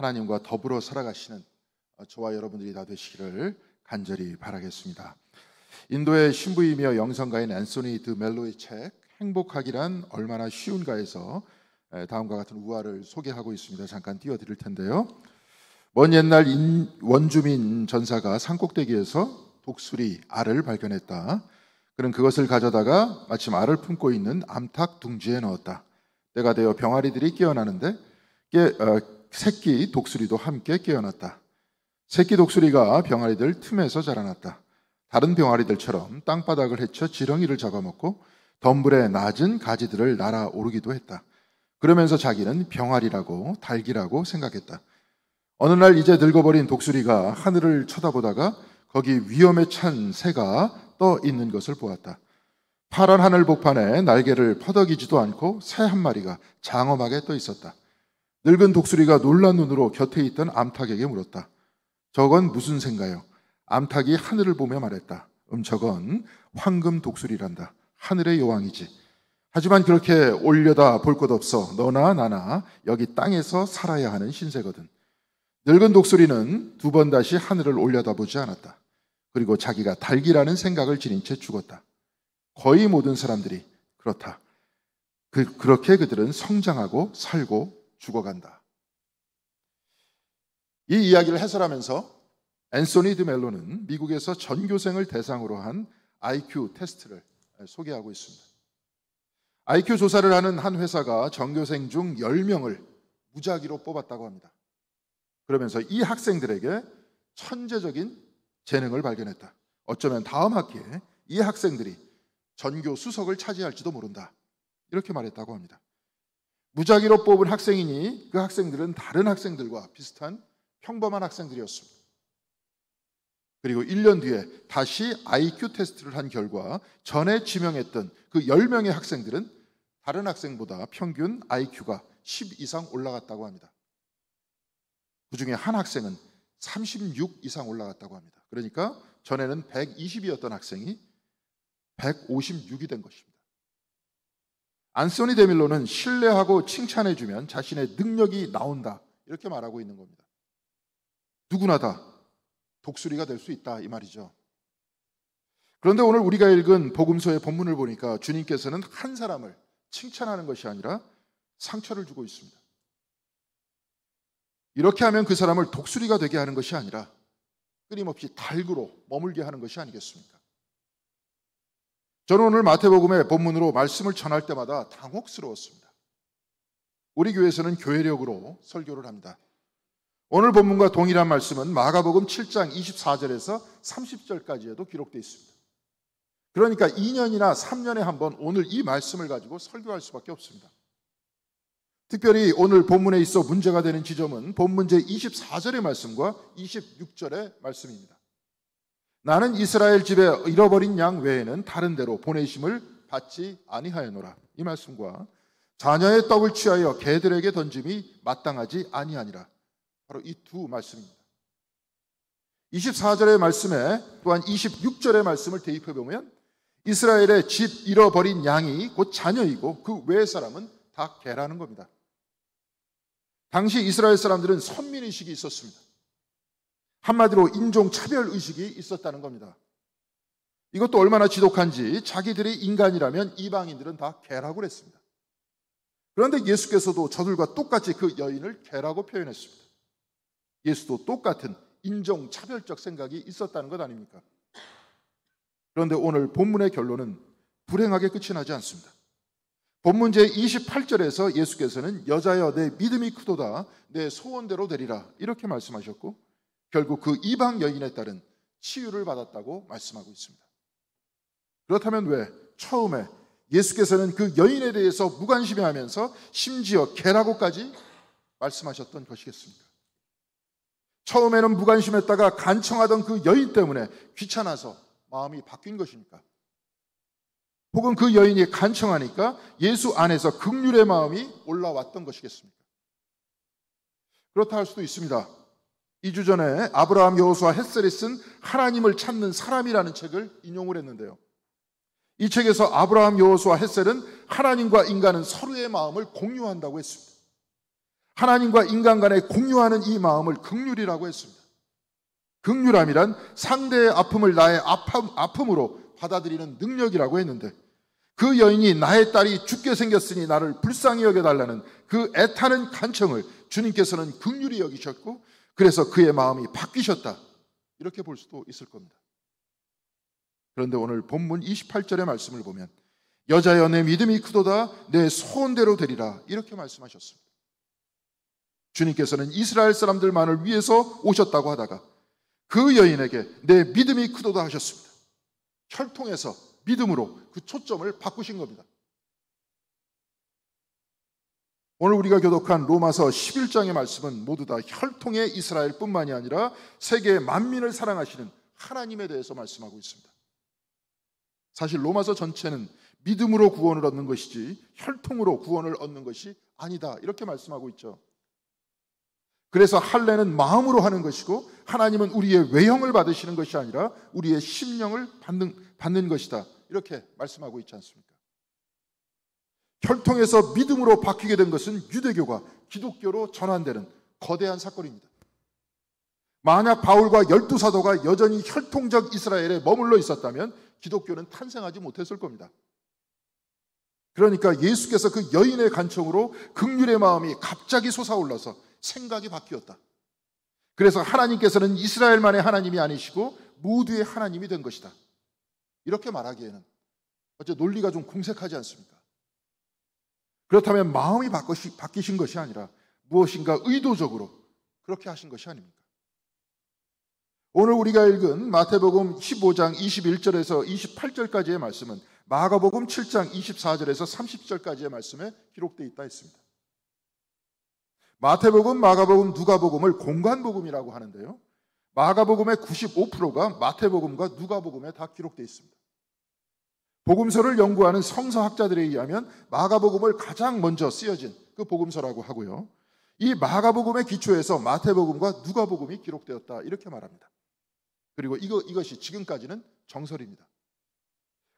하나님과 더불어 살아가시는 저와 여러분들이 다 되시기를 간절히 바라겠습니다. 인도의 신부이며 영성가인 앤소니 드 멜로의 책 행복하기란 얼마나 쉬운가에서 다음과 같은 우화를 소개하고 있습니다. 잠깐 띄워드릴 텐데요. 먼 옛날 원주민 전사가 산꼭대기에서 독수리 알을 발견했다. 그는 그것을 가져다가 마침 알을 품고 있는 암탉 둥지에 넣었다. 때가 되어 병아리들이 깨어나는데 새끼 독수리도 함께 깨어났다. 새끼 독수리가 병아리들 틈에서 자라났다. 다른 병아리들처럼 땅바닥을 헤쳐 지렁이를 잡아먹고 덤불의 낮은 가지들을 날아오르기도 했다. 그러면서 자기는 병아리라고 닭이라고 생각했다. 어느 날 이제 늙어버린 독수리가 하늘을 쳐다보다가 거기 위험에 찬 새가 떠 있는 것을 보았다. 파란 하늘 복판에 날개를 퍼덕이지도 않고 새 한 마리가 장엄하게 떠 있었다. 늙은 독수리가 놀란 눈으로 곁에 있던 암탉에게 물었다. 저건 무슨 새인가요? 암탉이 하늘을 보며 말했다. 저건 황금 독수리란다. 하늘의 여왕이지. 하지만 그렇게 올려다 볼 것 없어 너나 나나 여기 땅에서 살아야 하는 신세거든. 늙은 독수리는 두 번 다시 하늘을 올려다보지 않았다. 그리고 자기가 닭이라는 생각을 지닌 채 죽었다. 거의 모든 사람들이 그렇다. 그렇게 그들은 성장하고 살고 죽어간다. 이 이야기를 해설하면서 앤소니 드 멜로는 미국에서 전교생을 대상으로 한 IQ 테스트를 소개하고 있습니다. IQ 조사를 하는 한 회사가 전교생 중 10명을 무작위로 뽑았다고 합니다. 그러면서 이 학생들에게 천재적인 재능을 발견했다. 어쩌면 다음 학기에 이 학생들이 전교 수석을 차지할지도 모른다. 이렇게 말했다고 합니다. 무작위로 뽑은 학생이니 그 학생들은 다른 학생들과 비슷한 평범한 학생들이었습니다. 그리고 1년 뒤에 다시 IQ 테스트를 한 결과 전에 지명했던 그 10명의 학생들은 다른 학생보다 평균 IQ가 10 이상 올라갔다고 합니다. 그 중에 한 학생은 36 이상 올라갔다고 합니다. 그러니까 전에는 120이었던 학생이 156이 된 것입니다. 앤소니 드 멜로는 신뢰하고 칭찬해주면 자신의 능력이 나온다 이렇게 말하고 있는 겁니다. 누구나 다 독수리가 될 수 있다 이 말이죠. 그런데 오늘 우리가 읽은 복음서의 본문을 보니까 주님께서는 한 사람을 칭찬하는 것이 아니라 상처를 주고 있습니다. 이렇게 하면 그 사람을 독수리가 되게 하는 것이 아니라 끊임없이 닭으로 머물게 하는 것이 아니겠습니까? 저는 오늘 마태복음의 본문으로 말씀을 전할 때마다 당혹스러웠습니다. 우리 교회에서는 교회력으로 설교를 합니다. 오늘 본문과 동일한 말씀은 마가복음 7장 24절에서 30절까지에도 기록되어 있습니다. 그러니까 2년이나 3년에 한 번 오늘 이 말씀을 가지고 설교할 수밖에 없습니다. 특별히 오늘 본문에 있어 문제가 되는 지점은 본문 제24절의 말씀과 26절의 말씀입니다. 나는 이스라엘 집에 잃어버린 양 외에는 다른 데로 보내심을 받지 아니하였노라. 이 말씀과 자녀의 떡을 취하여 개들에게 던짐이 마땅하지 아니하니라. 바로 이 두 말씀입니다. 24절의 말씀에 또한 26절의 말씀을 대입해 보면 이스라엘의 집 잃어버린 양이 곧 자녀이고 그 외의 사람은 다 개라는 겁니다. 당시 이스라엘 사람들은 선민의식이 있었습니다. 한마디로 인종차별의식이 있었다는 겁니다. 이것도 얼마나 지독한지 자기들이 인간이라면 이방인들은 다 개라고 그랬습니다. 그런데 예수께서도 저들과 똑같이 그 여인을 개라고 표현했습니다. 예수도 똑같은 인종차별적 생각이 있었다는 것 아닙니까? 그런데 오늘 본문의 결론은 불행하게 끝이 나지 않습니다. 본문 제28절에서 예수께서는 여자여 내 믿음이 크도다 내 소원대로 되리라 이렇게 말씀하셨고 결국 그 이방 여인에 따른 치유를 받았다고 말씀하고 있습니다. 그렇다면 왜 처음에 예수께서는 그 여인에 대해서 무관심해하면서 심지어 개라고까지 말씀하셨던 것이겠습니까? 처음에는 무관심했다가 간청하던 그 여인 때문에 귀찮아서 마음이 바뀐 것입니까? 혹은 그 여인이 간청하니까 예수 안에서 긍휼의 마음이 올라왔던 것이겠습니까? 그렇다 할 수도 있습니다. 2주 전에 아브라함 여호수아 헷셀이 쓴 하나님을 찾는 사람이라는 책을 인용을 했는데요. 이 책에서 아브라함 여호수아 헷셀은 하나님과 인간은 서로의 마음을 공유한다고 했습니다. 하나님과 인간 간에 공유하는 이 마음을 긍휼이라고 했습니다. 긍휼함이란 상대의 아픔을 나의 아픔으로 받아들이는 능력이라고 했는데, 그 여인이 나의 딸이 죽게 생겼으니 나를 불쌍히 여겨달라는 그 애타는 간청을 주님께서는 긍휼히 여기셨고, 그래서 그의 마음이 바뀌셨다, 이렇게 볼 수도 있을 겁니다. 그런데 오늘 본문 28절의 말씀을 보면 여자여 내 믿음이 크도다 내 소원대로 되리라, 이렇게 말씀하셨습니다. 주님께서는 이스라엘 사람들만을 위해서 오셨다고 하다가 그 여인에게 내 믿음이 크도다 하셨습니다. 혈통에서 믿음으로 그 초점을 바꾸신 겁니다. 오늘 우리가 교독한 로마서 11장의 말씀은 모두 다 혈통의 이스라엘뿐만이 아니라 세계 만민을 사랑하시는 하나님에 대해서 말씀하고 있습니다. 사실 로마서 전체는 믿음으로 구원을 얻는 것이지 혈통으로 구원을 얻는 것이 아니다, 이렇게 말씀하고 있죠. 그래서 할례는 마음으로 하는 것이고 하나님은 우리의 외형을 받으시는 것이 아니라 우리의 심령을 받는 것이다, 이렇게 말씀하고 있지 않습니까? 혈통에서 믿음으로 바뀌게 된 것은 유대교가 기독교로 전환되는 거대한 사건입니다. 만약 바울과 12사도가 여전히 혈통적 이스라엘에 머물러 있었다면 기독교는 탄생하지 못했을 겁니다. 그러니까 예수께서 그 여인의 간청으로 긍휼의 마음이 갑자기 솟아올라서 생각이 바뀌었다. 그래서 하나님께서는 이스라엘만의 하나님이 아니시고 모두의 하나님이 된 것이다, 이렇게 말하기에는 어째 논리가 좀 궁색하지 않습니까? 그렇다면 마음이 바뀌신 것이 아니라 무엇인가 의도적으로 그렇게 하신 것이 아닙니까? 오늘 우리가 읽은 마태복음 15장 21절에서 28절까지의 말씀은 마가복음 7장 24절에서 30절까지의 말씀에 기록되어 있다 했습니다. 마태복음, 마가복음, 누가복음을 공관복음이라고 하는데요, 마가복음의 95%가 마태복음과 누가복음에 다 기록되어 있습니다. 복음서를 연구하는 성서학자들에 의하면 마가복음을 가장 먼저 쓰여진 그 복음서라고 하고요, 이 마가복음의 기초에서 마태복음과 누가복음이 기록되었다, 이렇게 말합니다. 그리고 이것이 지금까지는 정설입니다.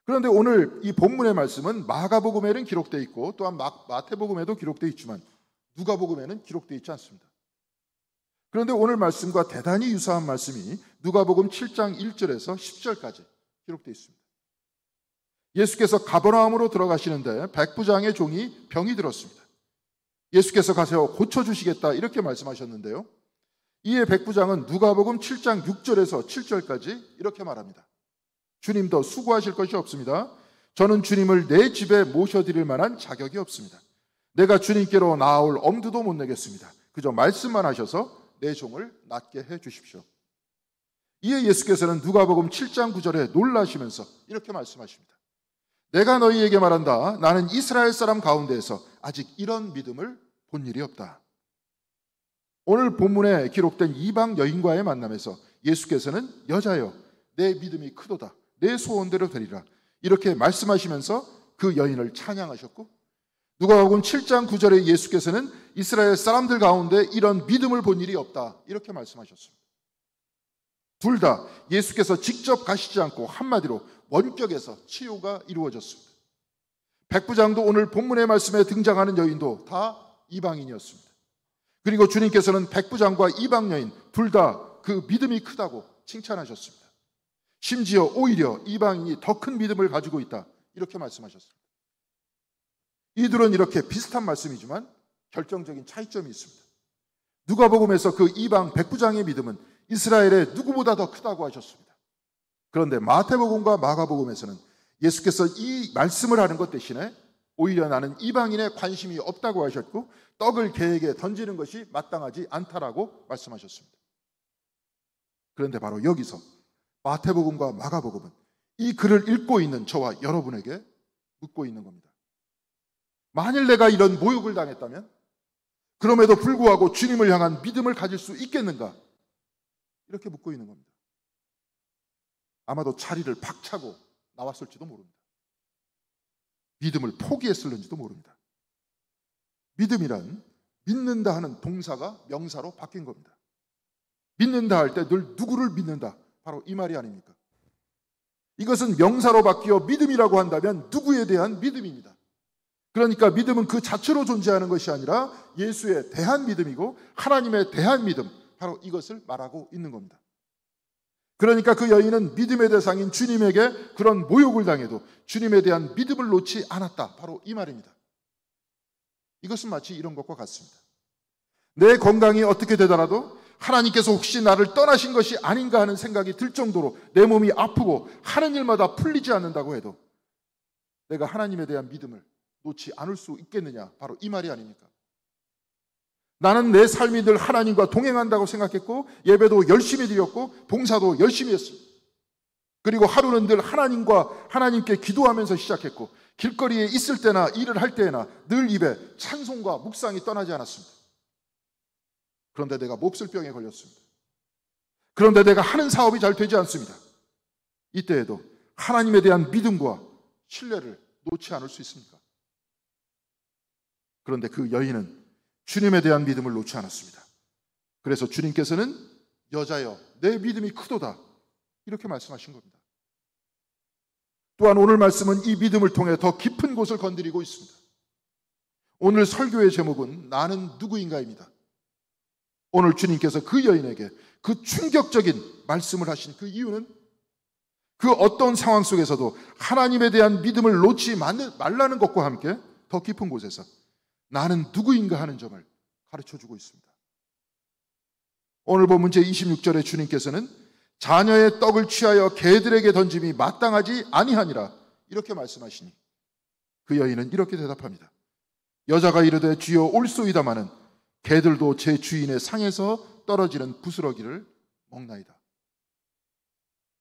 그런데 오늘 이 본문의 말씀은 마가복음에는 기록되어 있고 또한 마태복음에도 기록되어 있지만 누가복음에는 기록되어 있지 않습니다. 그런데 오늘 말씀과 대단히 유사한 말씀이 누가복음 7장 1절에서 10절까지 기록되어 있습니다. 예수께서 가버나움으로 들어가시는데 백부장의 종이 병이 들었습니다. 예수께서 가서 고쳐주시겠다, 이렇게 말씀하셨는데요, 이에 백부장은 누가복음 7장 6절에서 7절까지 이렇게 말합니다. 주님 더 수고하실 것이 없습니다. 저는 주님을 내 집에 모셔드릴 만한 자격이 없습니다. 내가 주님께로 나아올 엄두도 못 내겠습니다. 그저 말씀만 하셔서 내 종을 낫게 해 주십시오. 이에 예수께서는 누가복음 7장 9절에 놀라시면서 이렇게 말씀하십니다. 내가 너희에게 말한다. 나는 이스라엘 사람 가운데에서 아직 이런 믿음을 본 일이 없다. 오늘 본문에 기록된 이방 여인과의 만남에서 예수께서는 여자여 내 믿음이 크도다, 내 소원대로 되리라, 이렇게 말씀하시면서 그 여인을 찬양하셨고, 누가복음 7장 9절에 예수께서는 이스라엘 사람들 가운데 이런 믿음을 본 일이 없다, 이렇게 말씀하셨습니다. 둘 다 예수께서 직접 가시지 않고 한마디로 원격에서 치유가 이루어졌습니다. 백부장도 오늘 본문의 말씀에 등장하는 여인도 다 이방인이었습니다. 그리고 주님께서는 백부장과 이방 여인 둘 다 그 믿음이 크다고 칭찬하셨습니다. 심지어 오히려 이방인이 더 큰 믿음을 가지고 있다, 이렇게 말씀하셨습니다. 이들은 이렇게 비슷한 말씀이지만 결정적인 차이점이 있습니다. 누가복음에서 그 이방 백부장의 믿음은 이스라엘의 누구보다 더 크다고 하셨습니다. 그런데 마태복음과 마가복음에서는 예수께서 이 말씀을 하는 것 대신에 오히려 나는 이방인의 관심이 없다고 하셨고 떡을 개에게 던지는 것이 마땅하지 않다라고 말씀하셨습니다. 그런데 바로 여기서 마태복음과 마가복음은 이 글을 읽고 있는 저와 여러분에게 묻고 있는 겁니다. 만일 내가 이런 모욕을 당했다면 그럼에도 불구하고 주님을 향한 믿음을 가질 수 있겠는가? 이렇게 묻고 있는 겁니다. 아마도 자리를 박차고 나왔을지도 모릅니다. 믿음을 포기했을는지도 모릅니다. 믿음이란 믿는다 하는 동사가 명사로 바뀐 겁니다. 믿는다 할 때 늘 누구를 믿는다, 바로 이 말이 아닙니까? 이것은 명사로 바뀌어 믿음이라고 한다면 누구에 대한 믿음입니다. 그러니까 믿음은 그 자체로 존재하는 것이 아니라 예수에 대한 믿음이고 하나님에 대한 믿음, 바로 이것을 말하고 있는 겁니다. 그러니까 그 여인은 믿음의 대상인 주님에게 그런 모욕을 당해도 주님에 대한 믿음을 놓지 않았다. 바로 이 말입니다. 이것은 마치 이런 것과 같습니다. 내 건강이 어떻게 되더라도 하나님께서 혹시 나를 떠나신 것이 아닌가 하는 생각이 들 정도로 내 몸이 아프고 하는 일마다 풀리지 않는다고 해도 내가 하나님에 대한 믿음을 놓지 않을 수 있겠느냐, 바로 이 말이 아닙니까? 나는 내 삶이 늘 하나님과 동행한다고 생각했고 예배도 열심히 드렸고 봉사도 열심히 했습니다. 그리고 하루는 늘 하나님께 기도하면서 시작했고 길거리에 있을 때나 일을 할 때나 늘 입에 찬송과 묵상이 떠나지 않았습니다. 그런데 내가 몹쓸 병에 걸렸습니다. 그런데 내가 하는 사업이 잘 되지 않습니다. 이때에도 하나님에 대한 믿음과 신뢰를 놓지 않을 수 있습니까? 그런데 그 여인은 주님에 대한 믿음을 놓지 않았습니다. 그래서 주님께서는 여자여 내 믿음이 크도다 이렇게 말씀하신 겁니다. 또한 오늘 말씀은 이 믿음을 통해 더 깊은 곳을 건드리고 있습니다. 오늘 설교의 제목은 나는 누구인가입니다. 오늘 주님께서 그 여인에게 그 충격적인 말씀을 하신 그 이유는 그 어떤 상황 속에서도 하나님에 대한 믿음을 놓지 말라는 것과 함께 더 깊은 곳에서 나는 누구인가 하는 점을 가르쳐주고 있습니다. 오늘 본문 제26절에 주님께서는 자녀의 떡을 취하여 개들에게 던짐이 마땅하지 아니하니라 이렇게 말씀하시니 그 여인은 이렇게 대답합니다. 여자가 이르되 주여 올소이다마는 개들도 제 주인의 상에서 떨어지는 부스러기를 먹나이다.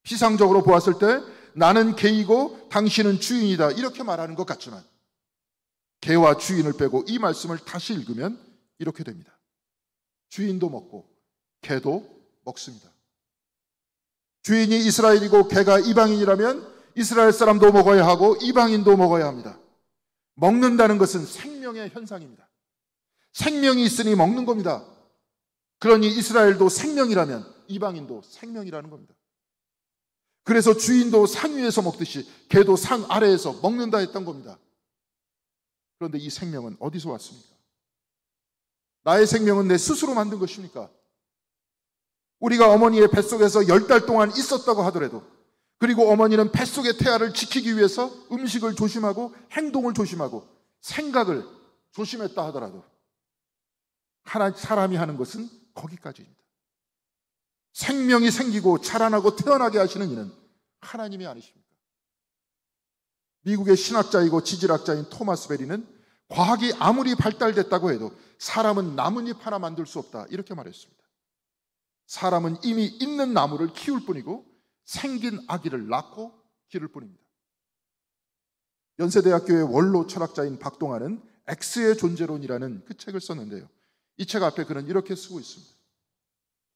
피상적으로 보았을 때 나는 개이고 당신은 주인이다 이렇게 말하는 것 같지만 개와 주인을 빼고 이 말씀을 다시 읽으면 이렇게 됩니다. 주인도 먹고 개도 먹습니다. 주인이 이스라엘이고 개가 이방인이라면 이스라엘 사람도 먹어야 하고 이방인도 먹어야 합니다. 먹는다는 것은 생명의 현상입니다. 생명이 있으니 먹는 겁니다. 그러니 이스라엘도 생명이라면 이방인도 생명이라는 겁니다. 그래서 주인도 산 위에서 먹듯이 개도 산 아래에서 먹는다 했던 겁니다. 그런데 이 생명은 어디서 왔습니까? 나의 생명은 내 스스로 만든 것입니까? 우리가 어머니의 뱃속에서 10달 동안 있었다고 하더라도 그리고 어머니는 뱃속의 태아를 지키기 위해서 음식을 조심하고 행동을 조심하고 생각을 조심했다 하더라도 사람이 하는 것은 거기까지입니다. 생명이 생기고 자라나고 태어나게 하시는 이는 하나님이 아니십니까? 미국의 신학자이고 지질학자인 토마스 베리는 과학이 아무리 발달됐다고 해도 사람은 나뭇잎 하나 만들 수 없다 이렇게 말했습니다. 사람은 이미 있는 나무를 키울 뿐이고 생긴 아기를 낳고 기를 뿐입니다. 연세대학교의 원로 철학자인 박동환은 X의 존재론이라는 그 책을 썼는데요. 이 책 앞에 그는 이렇게 쓰고 있습니다.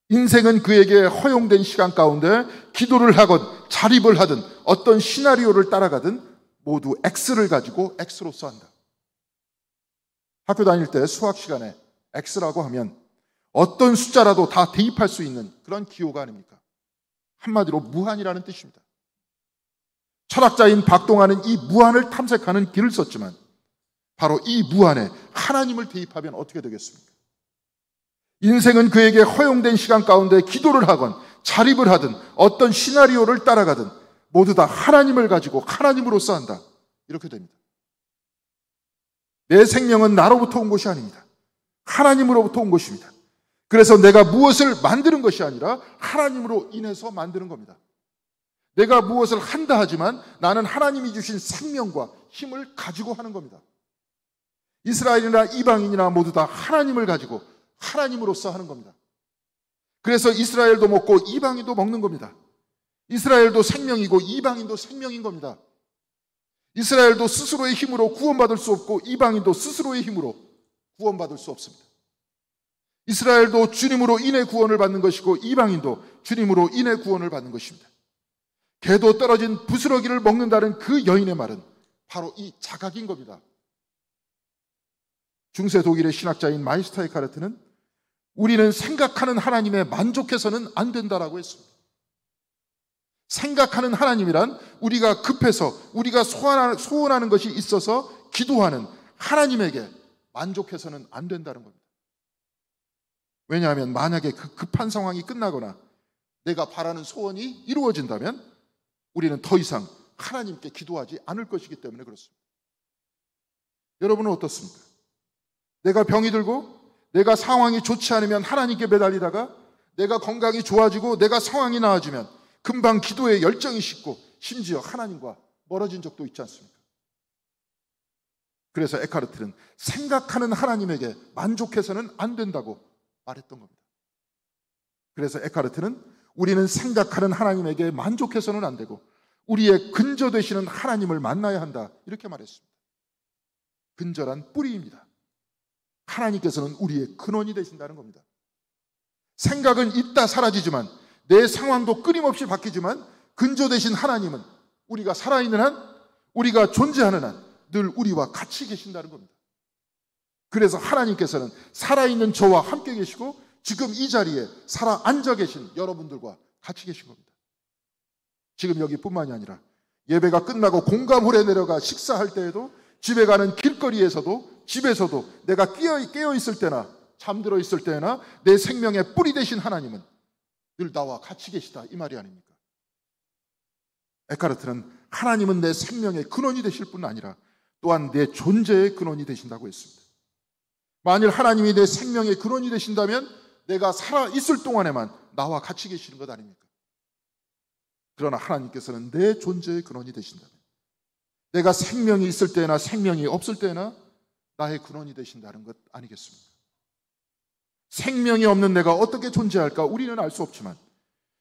인생은 그에게 허용된 시간 가운데 기도를 하건 자립을 하든 어떤 시나리오를 따라가든 모두 X를 가지고 X로서 한다. 학교 다닐 때 수학 시간에 X라고 하면 어떤 숫자라도 다 대입할 수 있는 그런 기호가 아닙니까? 한마디로 무한이라는 뜻입니다. 철학자인 박동환은 이 무한을 탐색하는 길을 썼지만 바로 이 무한에 하나님을 대입하면 어떻게 되겠습니까? 인생은 그에게 허용된 시간 가운데 기도를 하건 자립을 하든 어떤 시나리오를 따라가든 모두 다 하나님을 가지고 하나님으로서 한다. 이렇게 됩니다. 내 생명은 나로부터 온 것이 아닙니다. 하나님으로부터 온 것입니다. 그래서 내가 무엇을 만드는 것이 아니라 하나님으로 인해서 만드는 겁니다. 내가 무엇을 한다 하지만 나는 하나님이 주신 생명과 힘을 가지고 하는 겁니다. 이스라엘이나 이방인이나 모두 다 하나님을 가지고 하나님으로서 하는 겁니다. 그래서 이스라엘도 먹고 이방인도 먹는 겁니다. 이스라엘도 생명이고 이방인도 생명인 겁니다. 이스라엘도 스스로의 힘으로 구원받을 수 없고 이방인도 스스로의 힘으로 구원받을 수 없습니다. 이스라엘도 주님으로 인해 구원을 받는 것이고 이방인도 주님으로 인해 구원을 받는 것입니다. 개도 떨어진 부스러기를 먹는다는 그 여인의 말은 바로 이 자각인 겁니다. 중세 독일의 신학자인 마이스터 에카르트는 우리는 생각하는 하나님에 만족해서는 안 된다라고 했습니다. 생각하는 하나님이란 우리가 급해서 우리가 소원하는 것이 있어서 기도하는 하나님에게 만족해서는 안 된다는 겁니다. 왜냐하면 만약에 그 급한 상황이 끝나거나 내가 바라는 소원이 이루어진다면 우리는 더 이상 하나님께 기도하지 않을 것이기 때문에 그렇습니다. 여러분은 어떻습니까? 내가 병이 들고 내가 상황이 좋지 않으면 하나님께 매달리다가 내가 건강이 좋아지고 내가 상황이 나아지면 금방 기도에 열정이 식고 심지어 하나님과 멀어진 적도 있지 않습니까? 그래서 에카르트는 생각하는 하나님에게 만족해서는 안 된다고 말했던 겁니다. 그래서 에카르트는 우리는 생각하는 하나님에게 만족해서는 안 되고 우리의 근저 되시는 하나님을 만나야 한다, 이렇게 말했습니다. 근저란 뿌리입니다. 하나님께서는 우리의 근원이 되신다는 겁니다. 생각은 있다 사라지지만 내 상황도 끊임없이 바뀌지만 근저 되신 하나님은 우리가 살아있는 한, 우리가 존재하는 한 늘 우리와 같이 계신다는 겁니다. 그래서 하나님께서는 살아있는 저와 함께 계시고 지금 이 자리에 살아 앉아 계신 여러분들과 같이 계신 겁니다. 지금 여기뿐만이 아니라 예배가 끝나고 공감홀에 내려가 식사할 때에도, 집에 가는 길거리에서도, 집에서도 내가 깨어 있을 때나 잠들어 있을 때나 내 생명의 뿌리 되신 하나님은 늘 나와 같이 계시다, 이 말이 아닙니까? 에카르트는 하나님은 내 생명의 근원이 되실 뿐 아니라 또한 내 존재의 근원이 되신다고 했습니다. 만일 하나님이 내 생명의 근원이 되신다면 내가 살아있을 동안에만 나와 같이 계시는 것 아닙니까? 그러나 하나님께서는 내 존재의 근원이 되신다면 내가 생명이 있을 때나 생명이 없을 때나 나의 근원이 되신다는 것 아니겠습니까? 생명이 없는 내가 어떻게 존재할까 우리는 알 수 없지만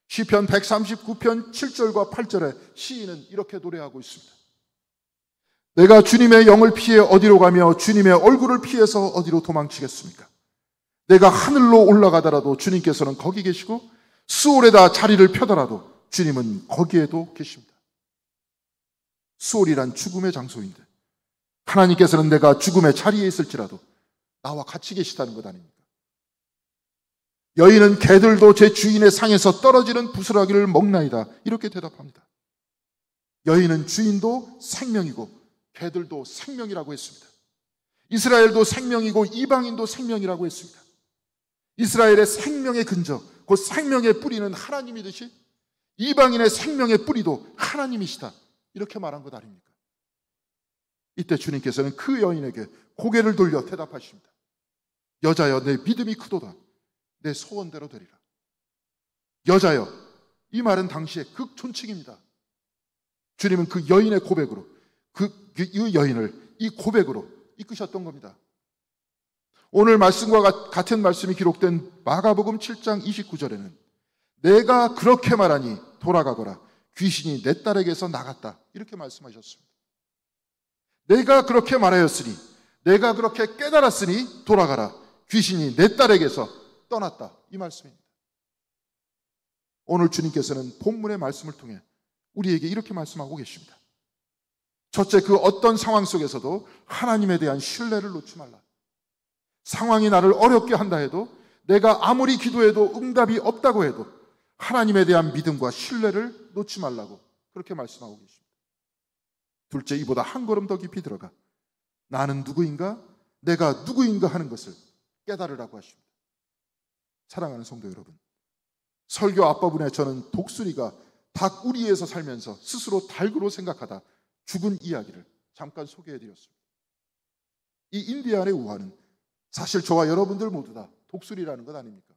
시편 139편 7절과 8절에 시인은 이렇게 노래하고 있습니다. 내가 주님의 영을 피해 어디로 가며 주님의 얼굴을 피해서 어디로 도망치겠습니까? 내가 하늘로 올라가더라도 주님께서는 거기 계시고 수올에다 자리를 펴더라도 주님은 거기에도 계십니다. 수올이란 죽음의 장소인데 하나님께서는 내가 죽음의 자리에 있을지라도 나와 같이 계시다는 것 아닙니까? 여인은 개들도 제 주인의 상에서 떨어지는 부스러기를 먹나이다, 이렇게 대답합니다. 여인은 주인도 생명이고 개들도 생명이라고 했습니다. 이스라엘도 생명이고 이방인도 생명이라고 했습니다. 이스라엘의 생명의 근저, 그 생명의 뿌리는 하나님이듯이 이방인의 생명의 뿌리도 하나님이시다, 이렇게 말한 것 아닙니까? 이때 주님께서는 그 여인에게 고개를 돌려 대답하십니다. 여자여, 내 믿음이 크도다. 내 소원대로 되리라. 여자여, 이 말은 당시의 극존칭입니다. 주님은 그 여인의 고백으로 이 여인을 이 고백으로 이끄셨던 겁니다. 오늘 말씀과 같은 말씀이 기록된 마가복음 7장 29절에는 내가 그렇게 말하니 돌아가거라, 귀신이 내 딸에게서 나갔다, 이렇게 말씀하셨습니다. 내가 그렇게 말하였으니, 내가 그렇게 깨달았으니 돌아가라, 귀신이 내 딸에게서 떠났다, 이 말씀입니다. 오늘 주님께서는 본문의 말씀을 통해 우리에게 이렇게 말씀하고 계십니다. 첫째, 그 어떤 상황 속에서도 하나님에 대한 신뢰를 놓지 말라. 상황이 나를 어렵게 한다 해도, 내가 아무리 기도해도 응답이 없다고 해도 하나님에 대한 믿음과 신뢰를 놓지 말라고 그렇게 말씀하고 계십니다. 둘째, 이보다 한 걸음 더 깊이 들어가 나는 누구인가, 내가 누구인가 하는 것을 깨달으라고 하십니다. 사랑하는 성도 여러분, 설교 앞부분에 저는 독수리가 닭 우리에서 살면서 스스로 닭으로 생각하다 죽은 이야기를 잠깐 소개해드렸습니다. 이 인디안의 우화는 사실 저와 여러분들 모두 다 독수리라는 것 아닙니까?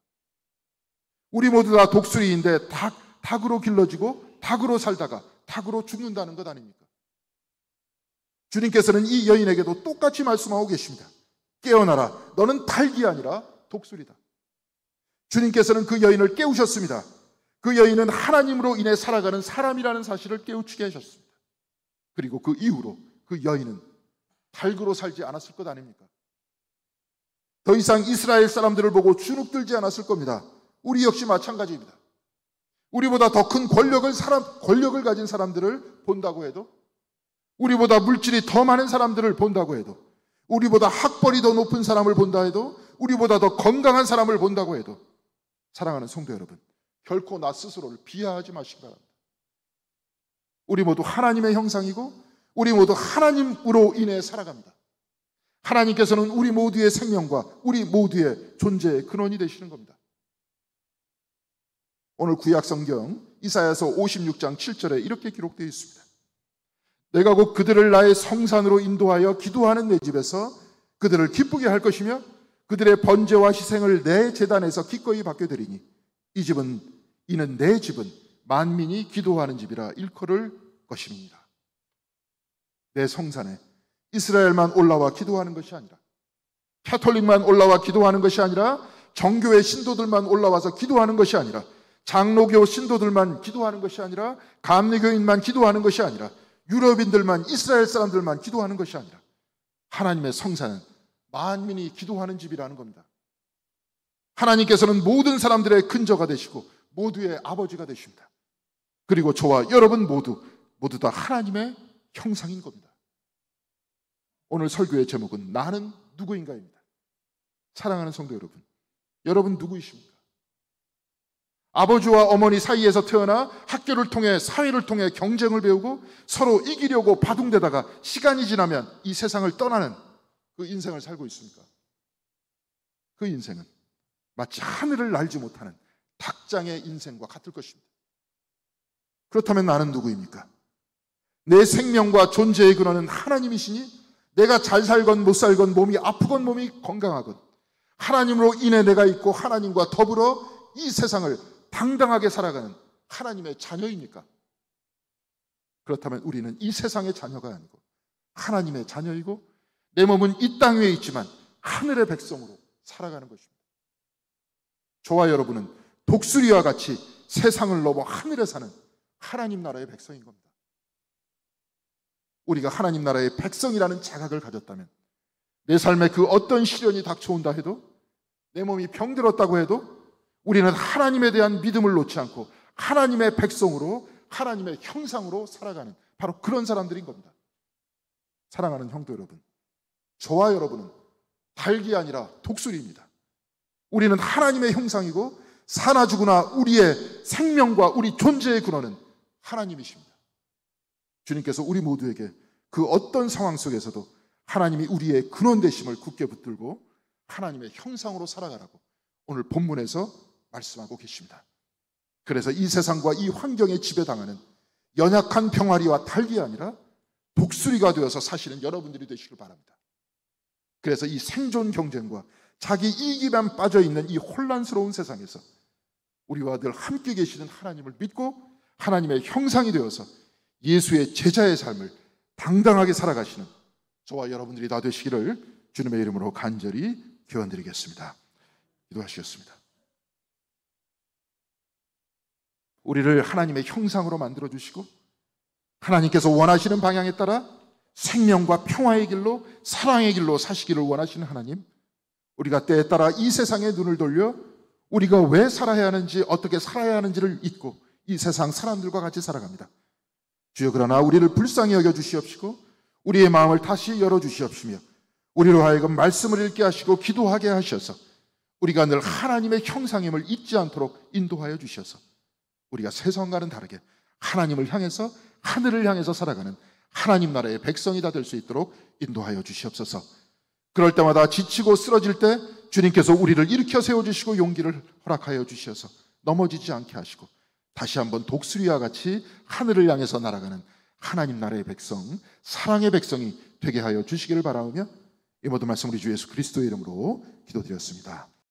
우리 모두 다 독수리인데 닭으로 길러지고 닭으로 살다가 닭으로 죽는다는 것 아닙니까? 주님께서는 이 여인에게도 똑같이 말씀하고 계십니다. 깨어나라, 너는 닭이 아니라 독수리다. 주님께서는 그 여인을 깨우셨습니다. 그 여인은 하나님으로 인해 살아가는 사람이라는 사실을 깨우치게 하셨습니다. 그리고 그 이후로 그 여인은 닭으로 살지 않았을 것 아닙니까? 더 이상 이스라엘 사람들을 보고 주눅들지 않았을 겁니다. 우리 역시 마찬가지입니다. 우리보다 더 큰 권력을 가진 사람들을 본다고 해도, 우리보다 물질이 더 많은 사람들을 본다고 해도, 우리보다 학벌이 더 높은 사람을 본다 해도, 우리보다 더 건강한 사람을 본다고 해도, 사랑하는 성도 여러분, 결코 나 스스로를 비하하지 마시기 바랍니다. 우리 모두 하나님의 형상이고 우리 모두 하나님으로 인해 살아갑니다. 하나님께서는 우리 모두의 생명과 우리 모두의 존재의 근원이 되시는 겁니다. 오늘 구약 성경 이사야서 56장 7절에 이렇게 기록되어 있습니다. 내가 곧 그들을 나의 성산으로 인도하여 기도하는 내 집에서 그들을 기쁘게 할 것이며 그들의 번제와 희생을 내 제단에서 기꺼이 받게 되리니 이는 내 집은 만민이 기도하는 집이라 일컬을 것임이니라. 내 성산에 이스라엘만 올라와 기도하는 것이 아니라, 캐톨릭만 올라와 기도하는 것이 아니라, 정교회 신도들만 올라와서 기도하는 것이 아니라, 장로교 신도들만 기도하는 것이 아니라, 감리교인만 기도하는 것이 아니라, 유럽인들만, 이스라엘 사람들만 기도하는 것이 아니라, 하나님의 성산은 만민이 기도하는 집이라는 겁니다. 하나님께서는 모든 사람들의 근저가 되시고 모두의 아버지가 되십니다. 그리고 저와 여러분 모두 다 하나님의 형상인 겁니다. 오늘 설교의 제목은 나는 누구인가입니다. 사랑하는 성도 여러분, 여러분 누구이십니까? 아버지와 어머니 사이에서 태어나 학교를 통해 사회를 통해 경쟁을 배우고 서로 이기려고 바둥대다가 시간이 지나면 이 세상을 떠나는 그 인생을 살고 있습니까? 그 인생은 마치 하늘을 날지 못하는 닭장의 인생과 같을 것입니다. 그렇다면 나는 누구입니까? 내 생명과 존재의 근원은 하나님이시니 내가 잘 살건 못 살건 몸이 아프건 몸이 건강하건 하나님으로 인해 내가 있고 하나님과 더불어 이 세상을 당당하게 살아가는 하나님의 자녀입니까? 그렇다면 우리는 이 세상의 자녀가 아니고 하나님의 자녀이고 내 몸은 이 땅 위에 있지만 하늘의 백성으로 살아가는 것입니다. 저와 여러분은 독수리와 같이 세상을 넘어 하늘에 사는 하나님 나라의 백성인 겁니다. 우리가 하나님 나라의 백성이라는 자각을 가졌다면 내 삶에 그 어떤 시련이 닥쳐온다 해도 내 몸이 병들었다고 해도 우리는 하나님에 대한 믿음을 놓지 않고 하나님의 백성으로 하나님의 형상으로 살아가는 바로 그런 사람들인 겁니다. 사랑하는 형도 여러분, 저와 여러분은 닭이 아니라 독수리입니다. 우리는 하나님의 형상이고 사나 죽으나 우리의 생명과 우리 존재의 근원은 하나님이십니다. 주님께서 우리 모두에게 그 어떤 상황 속에서도 하나님이 우리의 근원 되심을 굳게 붙들고 하나님의 형상으로 살아가라고 오늘 본문에서 말씀하고 계십니다. 그래서 이 세상과 이 환경에 지배당하는 연약한 병아리와 닭이 아니라 독수리가 되어서 사시는 여러분들이 되시길 바랍니다. 그래서 이 생존 경쟁과 자기 이익에만 빠져있는 이 혼란스러운 세상에서 우리와 늘 함께 계시는 하나님을 믿고 하나님의 형상이 되어서 예수의 제자의 삶을 당당하게 살아가시는 저와 여러분들이 다 되시기를 주님의 이름으로 간절히 기원드리겠습니다. 기도하시겠습니다. 우리를 하나님의 형상으로 만들어주시고 하나님께서 원하시는 방향에 따라 생명과 평화의 길로 사랑의 길로 사시기를 원하시는 하나님, 우리가 때에 따라 이 세상에 눈을 돌려 우리가 왜 살아야 하는지 어떻게 살아야 하는지를 잊고 이 세상 사람들과 같이 살아갑니다. 주여, 그러나 우리를 불쌍히 여겨주시옵시고 우리의 마음을 다시 열어주시옵시며 우리로 하여금 말씀을 읽게 하시고 기도하게 하셔서 우리가 늘 하나님의 형상임을 잊지 않도록 인도하여 주셔서 우리가 세상과는 다르게 하나님을 향해서 하늘을 향해서 살아가는 하나님 나라의 백성이 다 될 수 있도록 인도하여 주시옵소서. 그럴 때마다 지치고 쓰러질 때 주님께서 우리를 일으켜 세워주시고 용기를 허락하여 주셔서 넘어지지 않게 하시고 다시 한번 독수리와 같이 하늘을 향해서 날아가는 하나님 나라의 백성, 사랑의 백성이 되게 하여 주시기를 바라오며 이 모든 말씀 우리 주 예수 그리스도의 이름으로 기도드렸습니다.